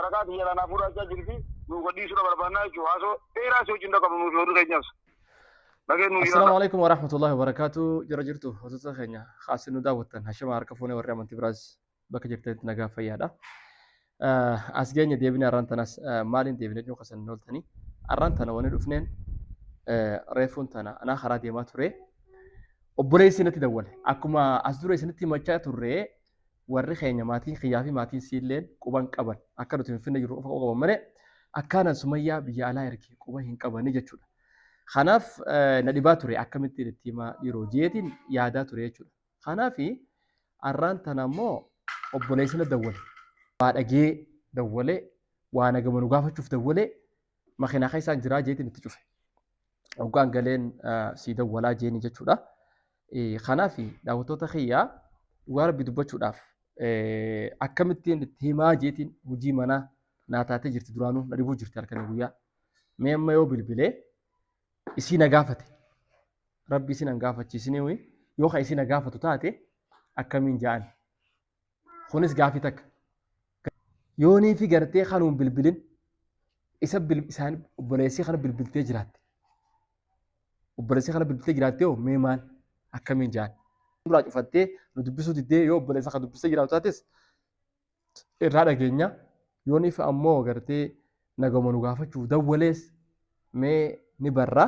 Rakat ya na pura aja jirti nu gadi sudah berbana juaso era so cinta kamu nu jodoh kayaknya. السلام عليكم ورحمة الله وبركاته جرجرتو وتوتا خينيا خاصنو داوتن هشام عركفوني ورا من تبراز بك جرتت نغا فيادا اسجيني ديبني ارانتناس مالين ديبني جو خسن نولتني ارانتنا وني دفنين ريفونتنا انا خرادي ما توري وبريسي نتي دول اكما اسدوري سنتي ماچا توري وري خينيا ماتين خيافي ماتين سيلين قبان قبن اكدو تنفن يرو فقو قبن اكانا سميا بيالا يركي قبا هين قبن جچودا خناف ندبا توري akkamitti ittima dhiro jeetin yaada ture jechuudha. Kanaafi arraan tanammoo obboleessina dawwale. Waa dhagee dawwale waa nagamanu gaafachuuf dawwale makiinaa keessaan jiraa jeetin itti cufe. Hoggaan galeen si dawwalaa jeeni jechuudha. Kanaafi daawwattoota kiyyaa dhugaa rabbi dubbachuudhaaf akkamittiin itti himaa jeetin hojii manaa naa taatee jirti duraanuu na dhibuu jirti halkanii guyyaa. Mee amma yoo bilbilee isi nagaafate rabbi isi nagaafachiisini wi yoo ka isi nagaafatu taate akkamiin jaan kunis gaafii takka yoonii fi gartee kanuun bilbilin isa isaan obboleessii kana bilbiltee jiraatte obboleessii kana bilbiltee jiraatte yoo mee maal akkamiin jaan duraa cufattee nu dubbisuu diddee yoo obboleessa kana dubbisee jiraatu taates irraa dhageenya yoonii fi ammoo gartee nagama nu gaafachuuf dawwalees mee ni barra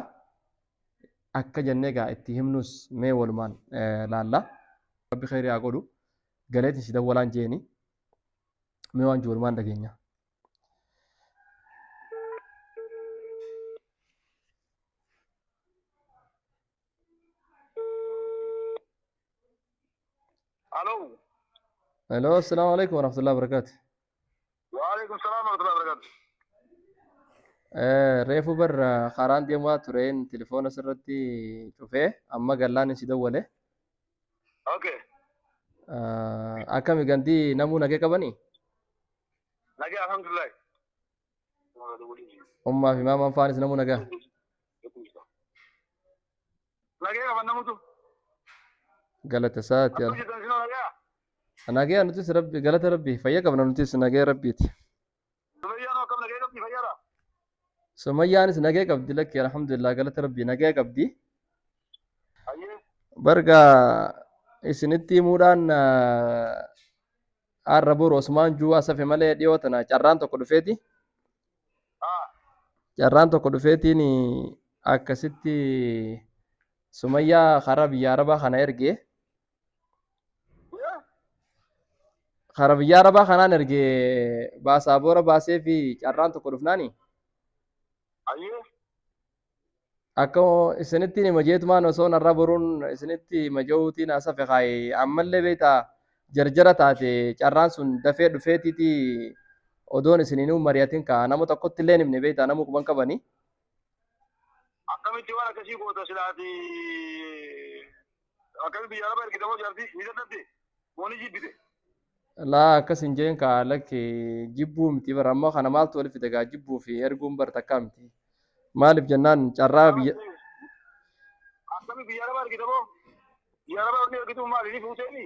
akka jennee gaa itti himnus mee walumaan laalla rabbi khayri haa godhu galeetiin si dawwalaan jeeni mee waan walumaan dhageenya. Hello, assalamu alaikum warahmatullahi wabarakatuh. Wa alaikum salam warahmatullahi wabarakatuh. reefu bar karaan deemaa tureen telefoona sirratti cufee amma gallaan si dawwale. Okay. Akkami gandii namuu nagee qabanii? Nagee alhamdulillah. Ummaa fi maamaan faanis namuu nagaa? Nagee qaban namutu. Galata isaati. Nagee nutis rabbi galata rabbi fayya qabna nutis nagee rabbiiti. Sumayyaanis nagee qabdi lakki alhamdulillah galata rabbi nagee qabdi. Barga isinitti himuudhaan har'a boru Osmaan Juu asafe malee dhiyoo tana carraan tokko dhufeeti. Carraan tokko dhufeetiin akkasitti Sumayyaa karaa biyya Arabaa kana ergee. Karaa biyya Arabaa kanaan ergee baasaa boora baasee fi carraan tokko dhufnaani. Akka isinitti nima jeetumaan osoo narra boruun isinitti maja'uutiin asafe kaayi ammallee beektaa jarjara taate carraan sun dafee dhufeetiiti odoon isiniinuu mari'atiin kaa nama tokkotti illee himne beektaa namuu quban qabanii. Akkamitti waan akkasii goota silaati akkamitti biyya Arabaa ergite moo jaartii ni dadhabde moo ni jibbite? Laa akkas hin jeen kaa lakki jibbuu miti bara ammoo kana maaltu waliif fide gaa jibbuu fi erguun bar takkaa miti. Maaliif jennaan carraa biyya akkami biyya Arabaa ergite moo biyya Arabaa wanni ergitu maali ni fuuteeni?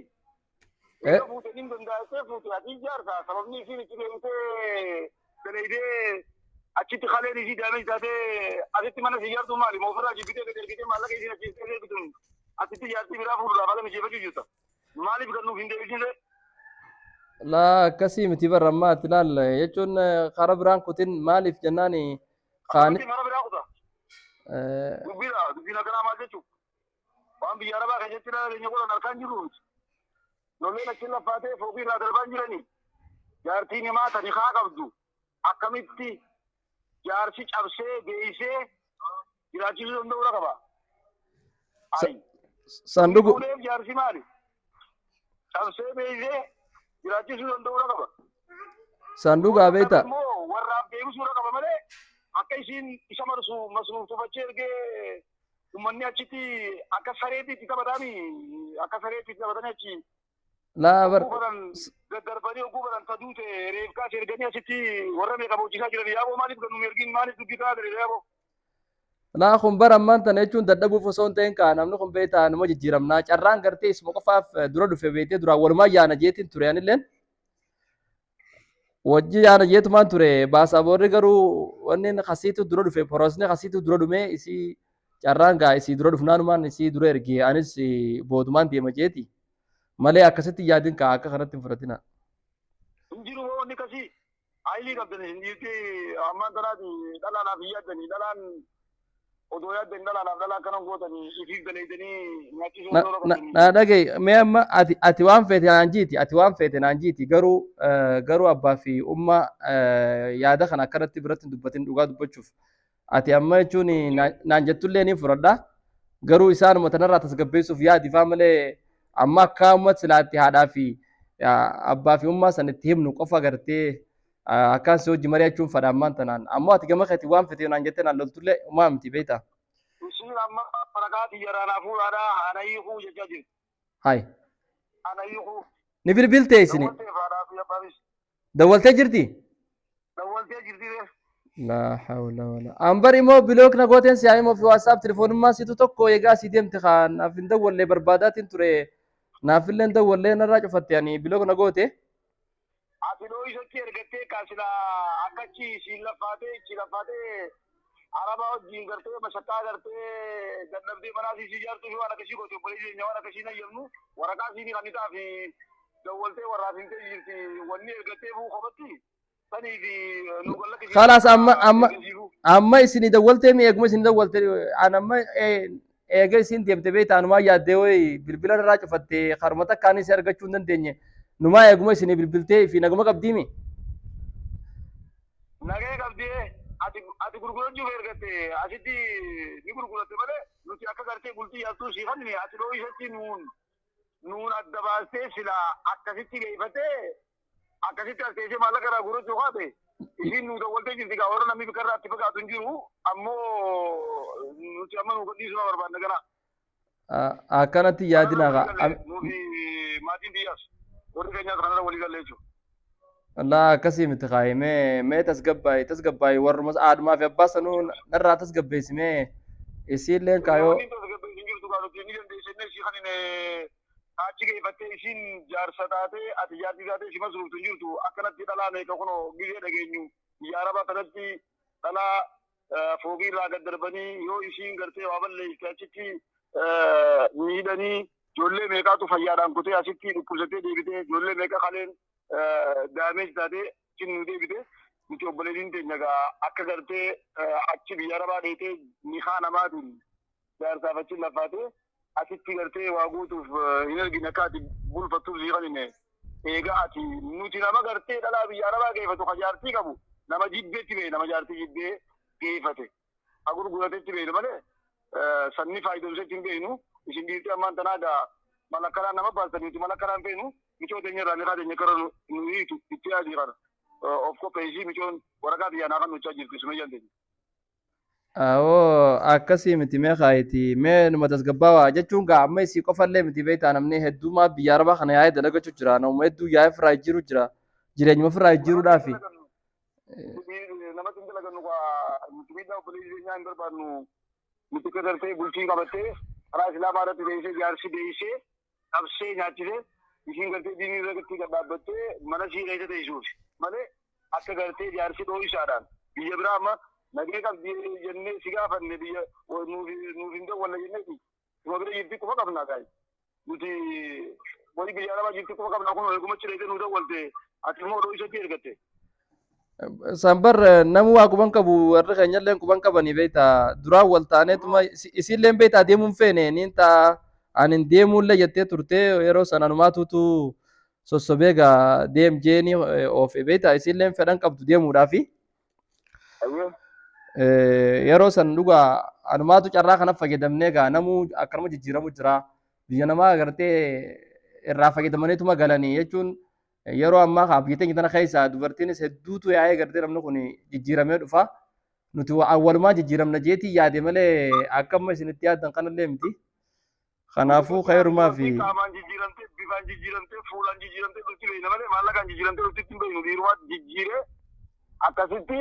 Fuuteeniin dandaa'ee fuute ati ijaarsa sababni isiin itti deemtee dalaydee achitti kaleen isii daamee taatee asitti mana si ijaartu maali moo ofirraa jibbitee gad ergitee maallaqa isiin achitti ergituun asitti ijaartii biraa fuudhuudhaaf haala mijeeffachuu jirta. Maaliif kan nuuf hin deebisine? Laa akkasii miti bara ammaa ati ilaal jechuun karaa biraan kutin maaliif jennaan kaani. Dubbiin akkanaa maal jechuudha? Waan biyya Arabaa keessatti dhalatanii godhan harkaan jiru. Lolleen achi laffaatee foofii irraa darbaan jiranii. Jaartiin himaa tani haa qabdu. Akkamitti jaarsi cabsee beeysee jiraachisuu danda'uu qaba. Sanduuqu. Jaarsi maali? Cabsee beeysee jiraachisuu danda'uu qaba. Sanduuqa beektaa? Warraaf deebisuu qaba malee. Akka isiin isa masruufachee ergee uummanni achitti akka sareetitti taphataani akka sareetitti taphatanii achi laa bar daddarbanii oguu baran taduute reefkaas erganii achitti warra meeqa boojisaa jiran yaaboo maaliif gannu ergiin maaliif dubbii kaa dare yaaboo. Laa kun bara ammaan tana jechuun dadhabuuf osoo hin ta'in kaa namni kun beektaa nama jijjiiramnaa carraan gartee isuma qofaaf dura dhufe beektee duraan walumaa yaana jeetiin ture anilleen. wajji yaana jeetumaan ture baasaboorri garuu wanni kasiitu dura dhufe porosni kasiitu dura dhume isii carraan gaa isii dura dhufnaanumaan isii dura ergee anis boodumaan deema jeeti malee akkasitti yaadin kaa akka kanatti hin fudhatina. Injiru wanni kasii ayilii qabdanii injirti ammaan tanaati dhalaanaaf hin yaaddanii dhalaan odoo yaaddanii dhalaanaaf dhalaa kanan gootanii ifiif galeedanii nyaachisuu odoo qabdanii. Na dhagay mee amma ati waan feete naan jiiti ati waan feete naan jiiti garuu abbaa fi umma yaada kana akkanatti biratti dubbatin dhugaa dubbachuuf ati amma jechuun naan jettullee ni fudhadha garuu isaanuma tanarraa tasgabbeessuuf yaadi faa malee amma akka ummat silaatti haadhaa fi abbaa fi ummaa san itti himnu qofa gartee akkaan si hojii mari'achuun fadha ammaan tanaan ammoo ati gama keetii waan feete naan jettee naan loltullee umaa miti beektaa. Isin amma maraqaati yaraanaa fuudhaadhaa haana hiikuu jechaa jirti. Hai. Haana hiikuu. Ni bilbiltee isini. Dawwaltee faadhaa fi abbaanis. Dawwaltee jirti? Dawwaltee jirti ree. La hawla wala. Ambar immoo bilook na gooteen si immoo fi WhatsApp telefoonummaa situ tokko eegaa si deemte kaan naaf hin dawwallee barbaadaatiin ture. Naaf illee dawwallee narraa cufatte ani bilook na goote. Ati dhoo isatti ergattee kaasila akkachi siin laffaatee araba wajjin gartee mashakkaa gartee dadhabdee manaa si ijaartuu fi waan akkasii goote obboleessi keenya waan akkasii hin ayyamnu waraqaa siinii kan isaa fi dawwaltee warraaf hin ta'e jirti wanni ergattee buu qofatti sanii fi nu gallaqi. Khalaas amma isin dawwaltee mi eeguma isin dawwaltee an amma eega isin deemte beektaa numaa yaaddee wayi bilbila irraa cufatte karuma takkaan isa argachuu hin dandeenye numaa eeguma isin bilbiltee fi naguma qabdiimi. Nagee qabdee ati gurgurachuuf ergatte asitti ni gurguratte malee nuti akka gartee bultii yaattuu si fanni ati dhoo isatti nuun adda baastee sila akkasitti geeffattee akkasitti as teessee maallaqa irraa gurgurachuu haate isin nu dawwaltee jirti gaa warra namni bikarraa itti fagaatu hin jiru ammoo nuti amma nu gadhiisuu barbaadna gara. Akkanatti yaadina gaa. Nuti maatiin biyyaas warri keenyaas kanarra walii galee jechuudha. Allah akkasii miti kaayimee mee tasgabbaayii warruma haadhumaa fi abbaa sanuu narraa tasgabbeessimee isiilleen kaayoo. Achi geeffattee isin jaarsa taatee ati jaartii taatee si masruuftu hin jirtu akkanatti dhalaa meeqa kunoo gizee dhageenyu yaaraba kanatti dhalaa fooqii irraa gad darbanii yoo isin gartee waa balleessite achitti miidhanii ijoollee meeqaatu fayyaadhaan kutee asitti dhukkubsattee deebitee ijoollee meeqa kaleen daameej taatee isin nu deebite nuti obboleettiin teenya gaa akka gartee achi biyya arabaa dheetee nihaa namaatiin jaarsaaf achi lafaatee asitti gartee waa guutuuf hin argine akka ati bulfattuuf sii kanine eegaa ati nuti nama gartee dhalaa biyya arabaa geeffatu ka jaartii qabu nama jibbeetti beeku nama jaartii jibbee geeffate ka gurguratetti beeku malee sanni faayidamsetti hin beeknu isin dhiirtii ammaan tanaa gaa malakkaraan nama baastan nuti malakkaraan beeknu michoo teenya irraa niraa teenya kara nu hiitu itti yaadii kana of qopheessii michoon waraqaa biyyaanaa kan nuchaa jirti sumee jalteeti. Akkasii miti mee kaayiti mee numa tasgabbaawaa jechuun gaa amma isii qofallee miti beektaa namni hedduumaa biyya arabaa kana yaa'ee dalagachuu jira nama hedduu yaa'ee ofirraa jijjiiruu jira jireenyuma ofirraa jijjiiruudhaafi. Namatti hin dalagannu nuti miidhaa obboleessi keenyaa hin barbaadnu nuti akka gartee bultii qabattee karaa islaamaa irratti deebisee jaarsi deebisee qabsee nyaachisee isiin gartee diinii irratti gadhaabbattee mana sii keessa teessuuti malee akka gartee jaarsi dhoo isaadhaan biyya biraa amma nagee qabdi jennee si gaafanne biyya nuuf hin dawwalle jenneeti kuma bira jirti quba qabnaa gaa'e nuti wani biyya arabaa jirti quba qabnaa kun eegumachi dheetee nu dawwalte ati immoo dhoo isatti ergatte. Sambar namu waa quban qabu warri keenyallee quban qabanii beektaa duraan wal taaneetuma isiillee beektaa deemuun feene niin taa anin deemuullee jettee turte yeroo sana numaatuutu sossobee gaa deem jeeni oofe beektaa isiillee fedhan qabdu deemuudhaafi. Yeroo san dhugaa anumaatu carraa kana fayyadamnee gaa namuu akkanuma jijjiiramu jira biyya namaa agartee irraa fayyadamaniituma galanii jechuun yeroo ammaa kaa biyya teenya tana keessa dubartiinis hedduutu yaa'ee gartee namni kun jijjiiramee dhufa nuti awwalumaa jijjiiramna jeetii yaade malee akka amma isinitti yaaddan kanallee miti kanaafuu khayrumaa fi. Qaamaan jijjiiramtee bifaan jijjiiramtee fuulaan jijjiiramtee dhufti beekna malee maallaqaan jijjiiramtee dhufti hin beeknu dhiirumaa jijjiiree akkasitti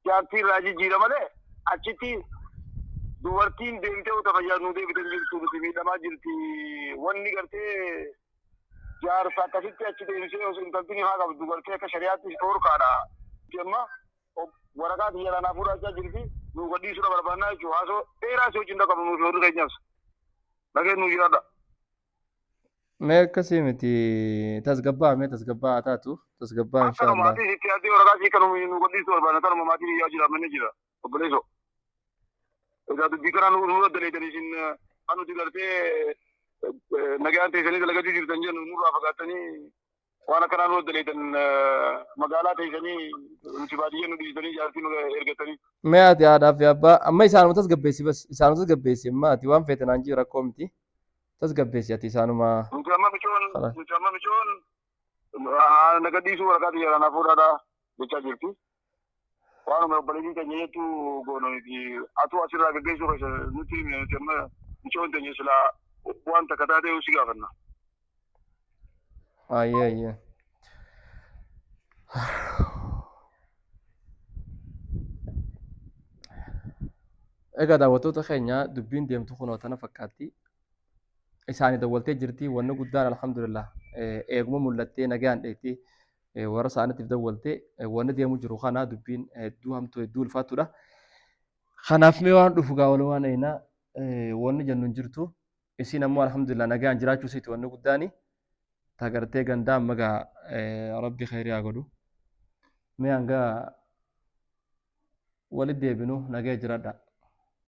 jaartii irraa jijjiira malee achitti dubartiin deemtee uta fayyaa nu deebitan jirtu nuti miidhamaa jirti wanni gartee jaarsa akkasitti achi deebisee osoo intaltini haa qabdu gartee akka shari'aatti dhorkaadha jemma waraqaa xiyyaara naa fudhachaa jirti nu gadhiisuudha barbaannaa jechuudha haasoo dheeraa si wajjin qabu nuuf yoo keenyas dhageen nu jiraadha. Mee akkasii miti tasgabbaa taatu tasgabbaa Akka inshaallah. maatii sitti yaadee waraqaa sii kan nu gadhiisu barbaanna kanuma maatii biyyaa jira manni jira obboleessoo. Egaa dubbii kana nu daddaleetanii isin kan nuti gartee nagaan teessanii dalagachuu jirtan jennu nurraa fagaattanii waan akkanaa nu daddaleetan magaalaa teessanii nuti baadiyyee nu dhiisanii jaartii nu ergatanii. Mee ati haadhaaf abbaa amma isaanuma tasgabbeessi bas isaanuma tasgabbeessi amma ati waan feetan hanjii rakkoo miti tasgabbeessi ati isaanuma. Nuti amma michoon nagadhiisuu waraqaa xiyyaara naa fuudhaadha jechaa jirti. Waanuma obboleettii keenya jechuu goonuuti atu asirraa gaggeessuu keessa nuti amma michoon keenya silaa waan takka taatee si gaafanna. Ayyee. Egaa daawwattoota keenya dubbiin deemtu kunoo tana fakkaatti. Isaanii dawwaltee jirti wanni guddaan alhamdulillah eeguma mul'attee nagaan dheettee warra isaaniitiif dawwaltee wanni deemu jiru kana dubbiin hedduu hamtuu hedduu ulfaatudha. Kanaaf mee waan dhufu gaa walumaan aynaa wanni jennu hin jirtu isin ammoo alhamdulillah nagaan jiraachuu isiiti wanni guddaani tagartee gandaa amma gaa rabbi khayrii haa godhu. Mee hanga walitti deebinu nagaa jiraadha.